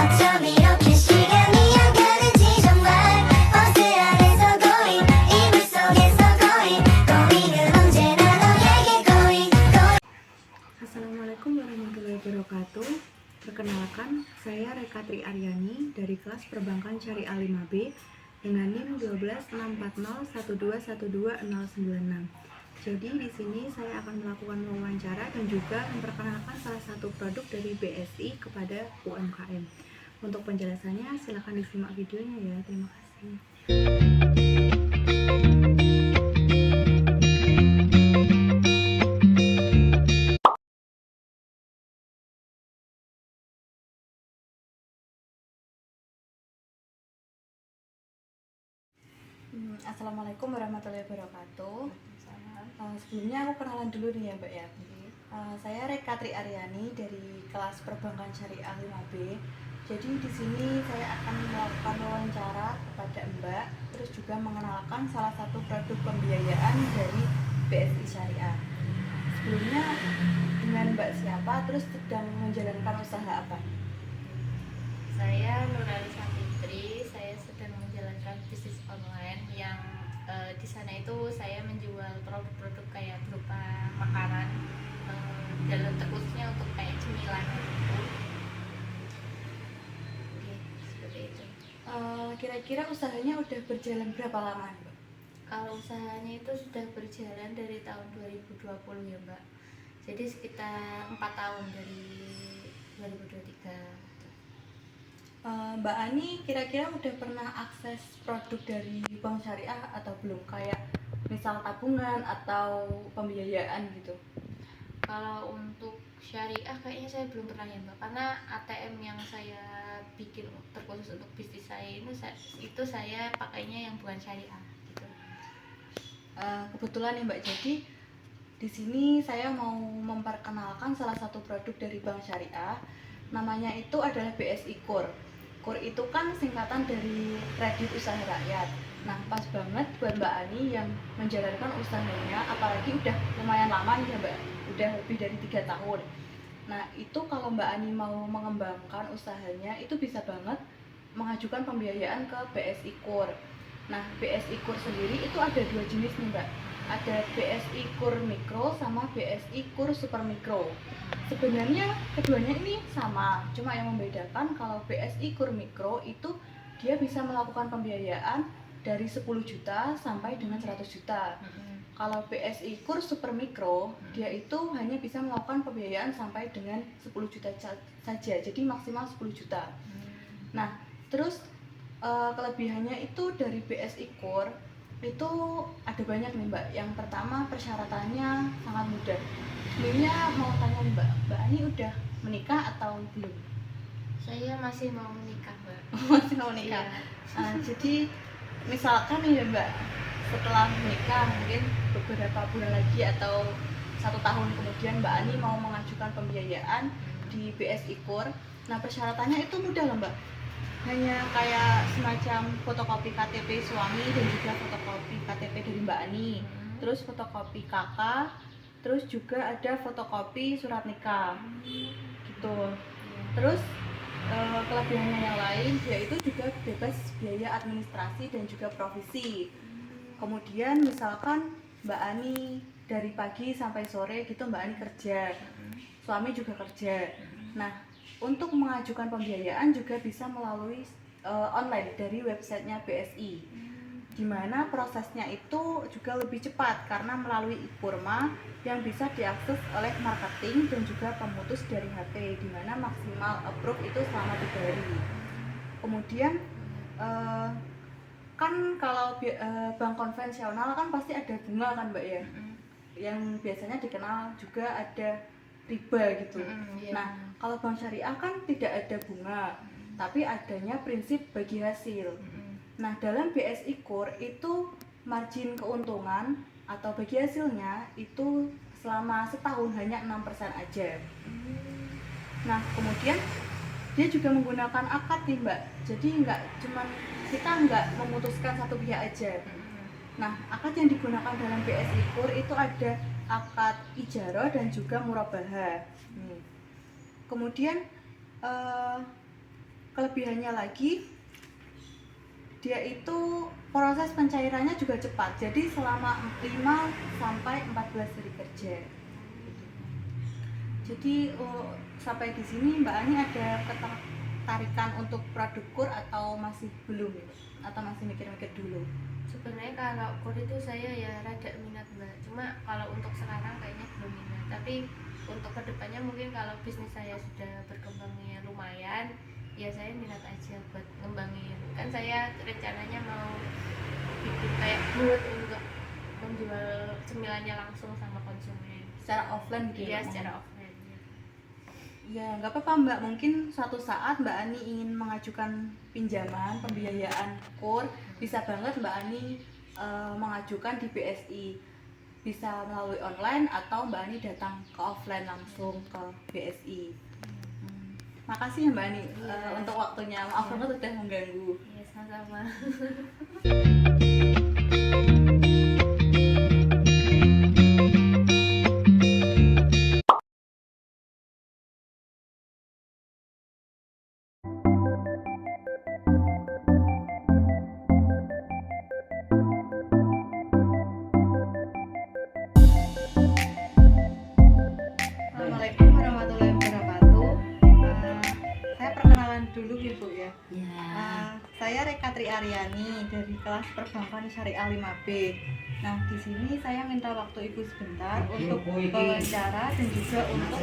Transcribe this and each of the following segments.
어쩜 이렇게 시간이 안 가는지 정말 버스 안에서 고인 이불 속에서 고인은 언제나 너에게 고인. Assalamualaikum warahmatullahi wabarakatuh. Perkenalkan, saya Rekatri Aryani dari kelas Perbankan Syariah 5B dengan NIM 1264012121096. Jadi di sini saya akan melakukan wawancara dan juga memperkenalkan salah satu produk dari BSI kepada UMKM. Untuk penjelasannya silakan disimak videonya ya. Terima kasih. Assalamualaikum warahmatullahi wabarakatuh. Sebelumnya aku kenalan dulu nih ya Mbak ya. Saya Rekatri Aryani dari kelas Perbankan Syariah 5B. Jadi di sini saya akan melakukan wawancara kepada Mbak, terus juga mengenalkan salah satu produk pembiayaan dari BSI Syariah. Sebelumnya dengan Mbak siapa, terus sedang menjalankan usaha apa? Saya Nuralisa Fitri, saya sedang menjalankan bisnis online yang di sana itu saya menjual produk-produk kayak berupa makanan dalam terkhususnya untuk kayak cemilan gitu. Oke, seperti itu. Kira-kira usahanya udah berjalan berapa lama Mbak? Kalau usahanya itu sudah berjalan dari tahun 2020 ya Mbak. Jadi sekitar 4 tahun dari 2023. Mbak Ani kira-kira udah pernah akses produk dari bank syariah atau belum? Kayak misal tabungan atau pembiayaan gitu. Kalau untuk syariah kayaknya saya belum pernah ya Mbak, karena ATM yang saya bikin terkhusus untuk bisnis saya itu saya pakainya yang bukan syariah gitu. Kebetulan ya Mbak, jadi di sini saya mau memperkenalkan salah satu produk dari bank syariah. Namanya itu adalah BSI KUR. KUR itu kan singkatan dari Kredit Usaha Rakyat. Nah, pas banget buat Mbak Ani yang menjalankan usahanya, apalagi udah lumayan lama nih ya Mbak, udah lebih dari 3 tahun. Nah, itu kalau Mbak Ani mau mengembangkan usahanya, itu bisa banget mengajukan pembiayaan ke BSI KUR. Nah, BSI KUR sendiri itu ada 2 jenis nih Mbak. Ada BSI KUR Mikro sama BSI KUR Super Mikro. Sebenarnya keduanya ini sama, cuma yang membedakan kalau BSI KUR Mikro itu dia bisa melakukan pembiayaan dari 10 juta sampai dengan 100 juta. Kalau BSI KUR Super Mikro, dia itu hanya bisa melakukan pembiayaan sampai dengan 10 juta saja, jadi maksimal 10 juta. Nah, terus kelebihannya itu dari BSI KUR itu ada banyak nih Mbak. Yang pertama, persyaratannya sangat mudah. Sebelumnya mau tanya nih Mbak Ani udah menikah atau belum? Saya masih mau menikah Mbak. Masih mau menikah. Iya. Jadi misalkan nih ya Mbak, setelah menikah mungkin beberapa bulan lagi atau 1 tahun kemudian Mbak Ani mau mengajukan pembiayaan di BSI KUR. Nah, persyaratannya itu mudah loh Mbak. Hanya kayak semacam fotokopi KTP suami dan juga fotokopi KTP dari Mbak Ani, terus fotokopi kakak, terus juga ada fotokopi surat nikah gitu. Terus kelebihannya yang lain yaitu juga bebas biaya administrasi dan juga provisi. Kemudian misalkan Mbak Ani dari pagi sampai sore gitu Mbak Ani kerja, suami juga kerja. Nah, untuk mengajukan pembiayaan juga bisa melalui online dari websitenya BSI, dimana prosesnya itu juga lebih cepat karena melalui e-Purma yang bisa diakses oleh marketing dan juga pemutus dari HP, dimana maksimal approve itu selama 3 hari. Kemudian kan kalau bank konvensional kan pasti ada bunga kan Mbak ya, yang biasanya dikenal juga ada riba gitu. Nah, kalau bank syariah kan tidak ada bunga, tapi adanya prinsip bagi hasil. Nah, dalam BSI KUR itu margin keuntungan atau bagi hasilnya itu selama setahun hanya 6% aja. Nah, kemudian dia juga menggunakan akad nih Mbak. Jadi kita nggak memutuskan satu pihak aja. Nah, akad yang digunakan dalam BSI KUR itu ada akad ijarah dan juga murabahah. Kemudian kelebihannya lagi, dia itu proses pencairannya juga cepat. Jadi selama 5 sampai 14 hari kerja. Jadi sampai di sini Mbak Ani ada ketertarikan untuk produk KUR atau masih belum gitu? Atau masih mikir-mikir dulu? Sebenarnya kalau KUR itu saya ya rada minat Mbak, cuma kalau untuk sekarang kayaknya belum minat. Tapi untuk kedepannya mungkin kalau bisnis saya sudah berkembangnya lumayan, ya saya minat aja buat ngembangin. Kan saya rencananya mau bikin kayak booth untuk menjual cemilannya langsung sama konsumen. Secara offline gitu? Iya, secara offline. Ya, nggak apa-apa Mbak. Mungkin suatu saat Mbak Ani ingin mengajukan pinjaman, pembiayaan KUR, bisa banget Mbak Ani mengajukan di BSI. Bisa melalui online atau Mbak Ani datang ke offline langsung ke BSI. Makasih ya Mbak Ani untuk waktunya. Maaf banget udah mengganggu. Iya, sama-sama. Assalamualaikum warahmatullahi wabarakatuh. Saya perkenalan dulu ya Bu ya. Saya Reka Tri Aryani dari kelas Perbankan Syariah 5B. Nah, di sini saya minta waktu Ibu sebentar untuk wawancara dan juga untuk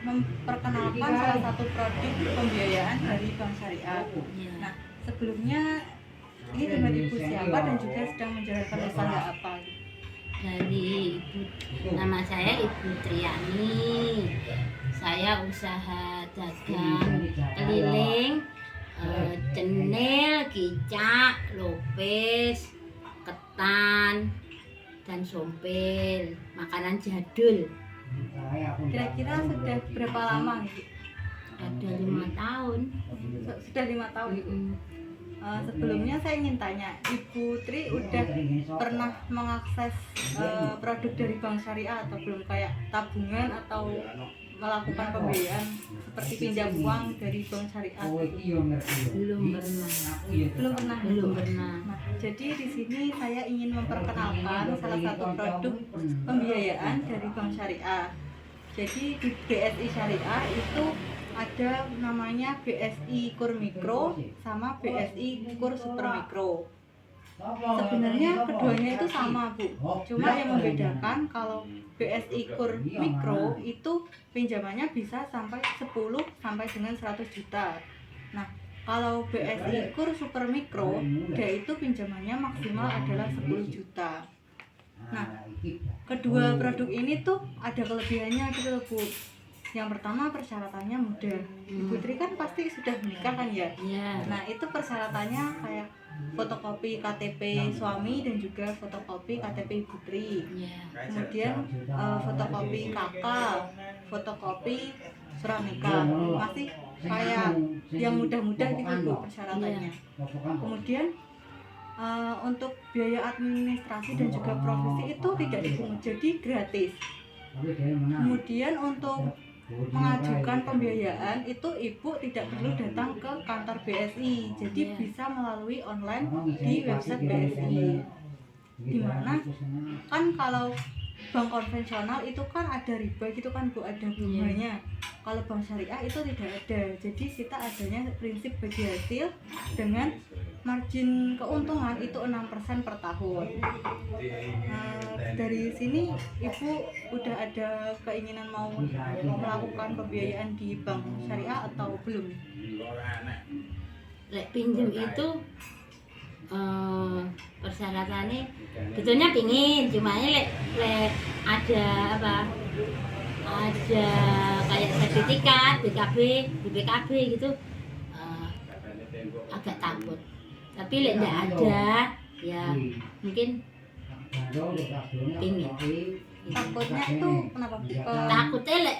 memperkenalkan salah satu produk pembiayaan dari Bank Syariah. Nah, sebelumnya ini dengan Ibu siapa dan juga sedang menjalankan usaha apa? Dari nama saya Ibu Triani. Saya usaha dagang keliling, cenil, kicak, lopes, ketan, dan sompil, makanan jadul. Kira-kira sudah berapa lama nih? Ada 5 tahun. Sudah 5 tahun. Sebelumnya saya ingin tanya, Ibu Tri udah pernah mengakses produk dari Bank Syariah atau belum, kayak tabungan atau melakukan pembiayaan seperti pinjam uang dari Bank Syariah? Belum pernah. Belum pernah. Nah, jadi di sini saya ingin memperkenalkan salah satu produk pembiayaan dari Bank Syariah. Jadi di BSI Syariah itu ada namanya BSI KUR Mikro sama BSI KUR Super Mikro. Sebenarnya keduanya itu sama Bu, cuma yang membedakan kalau BSI KUR Mikro itu pinjamannya bisa sampai 10 sampai dengan 100 juta. Nah, kalau BSI KUR Super Mikro, dia itu pinjamannya maksimal adalah 10 juta. Nah, kedua produk ini tuh ada kelebihannya gitu loh Bu. Yang pertama persyaratannya mudah. Ibu Tri kan pasti sudah menikah kan ya? Ya. Nah, itu persyaratannya kayak fotokopi KTP suami dan juga fotokopi KTP Ibu Tri. Ya. Kemudian fotokopi kakak, fotokopi surat nikah. Masih kayak yang mudah-mudah gitu Bu persyaratannya. Kemudian untuk biaya administrasi dan juga provisi itu tidak dipungut, jadi gratis. Kemudian untuk mengajukan pembiayaan itu Ibu tidak perlu datang ke kantor BSI, jadi bisa melalui online di website BSI. Dimana kan kalau bank konvensional itu kan ada riba gitu kan Bu, ada bunganya. Kalau bank syariah itu tidak ada, jadi kita adanya prinsip bagi hasil dengan margin keuntungan itu 6% per tahun. Nah, dari sini Ibu udah ada keinginan mau melakukan pembiayaan di bank syariah atau belum? Lek pinjem itu persyaratannya betulnya pingin, cuma lek ada apa, ada kayak sertifikat BPKB gitu, agak takut. Tapi lek nggak ada ya mungkin pingin. Takutnya tuh kenapa? Takutnya lek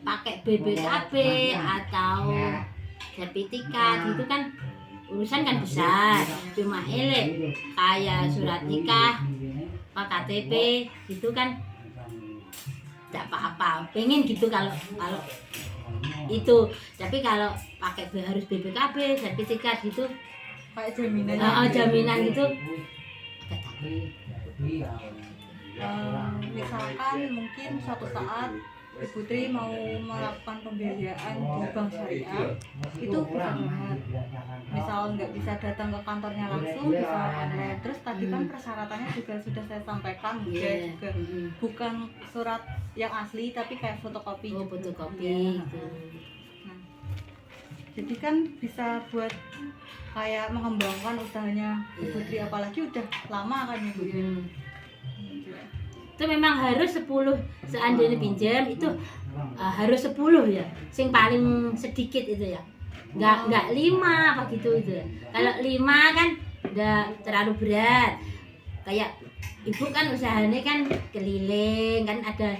pakai BPKB atau sertifikat itu kan urusan kan besar. Cuma elek kayak surat nikah, KTP itu kan tidak apa-apa. Pengen gitu kalau itu. Tapi kalau pakai harus BPKB sertifikat gitu, Kayak jaminan. jaminan gitu. Misalkan mungkin suatu saat Ibu Tri mau melakukan pembiayaan di bank syariah, itu bisa banget. Misal nggak bisa datang ke kantornya langsung, bisa online. Terus tadi kan persyaratannya juga sudah saya sampaikan, juga bukan surat yang asli tapi kayak fotokopi. Oh, juga. fotokopi Iya. gitu. Nah, jadi kan bisa buat kayak mengembangkan usahanya Ibu Tri, apalagi udah lama kan Ibu ya. Itu memang harus 10 seandainya pinjam itu harus 10 ya, sing paling sedikit itu ya, nggak 5 apa gitu itu. Kalau 5 kan udah terlalu berat. Kayak ibu kan usahanya kan keliling kan, ada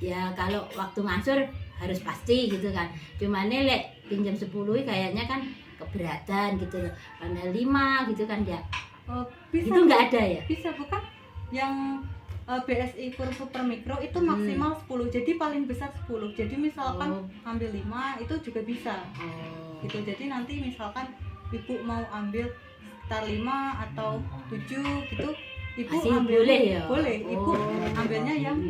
ya kalau waktu ngasur harus pasti gitu kan. Cuman lek pinjam 10 kayaknya kan keberatan gitu loh, karena 5 gitu kan ya. Bisa Itu nggak ada ya? Bisa bukan yang BSI Kur Super Mikro itu maksimal 10, jadi paling besar 10. Jadi misalkan ambil 5 itu juga bisa. Gitu. Jadi nanti misalkan ibu mau ambil sekitar 5 atau 7 gitu, ibu masih ambil boleh ya? Boleh. Ibu ambilnya yang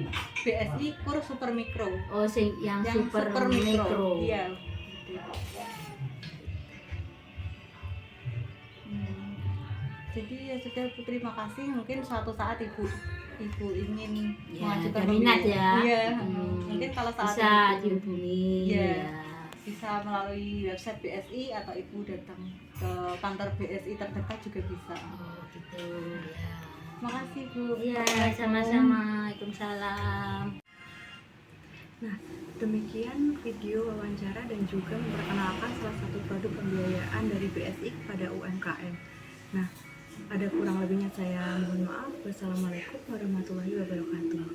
BSI Kur Super Mikro. Oh, yang super mikro. Iya. Gitu. Jadi ya sudah Bu, terima kasih. Mungkin suatu saat ibu ingin Ya, mengajukan minat ya. Iya. Mungkin kalau saat Bisa itu dihubungi. Iya. Ya. Bisa melalui website BSI atau ibu datang ke kantor BSI terdekat juga bisa. Oh, gitu ya. Makasih Bu. Iya, sama-sama. Waalaikumsalam. Nah, demikian video wawancara dan juga memperkenalkan salah satu produk pembiayaan dari BSI kepada UMKM. Nah, ada kurang lebihnya saya mohon maaf. Wassalamualaikum warahmatullahi wabarakatuh.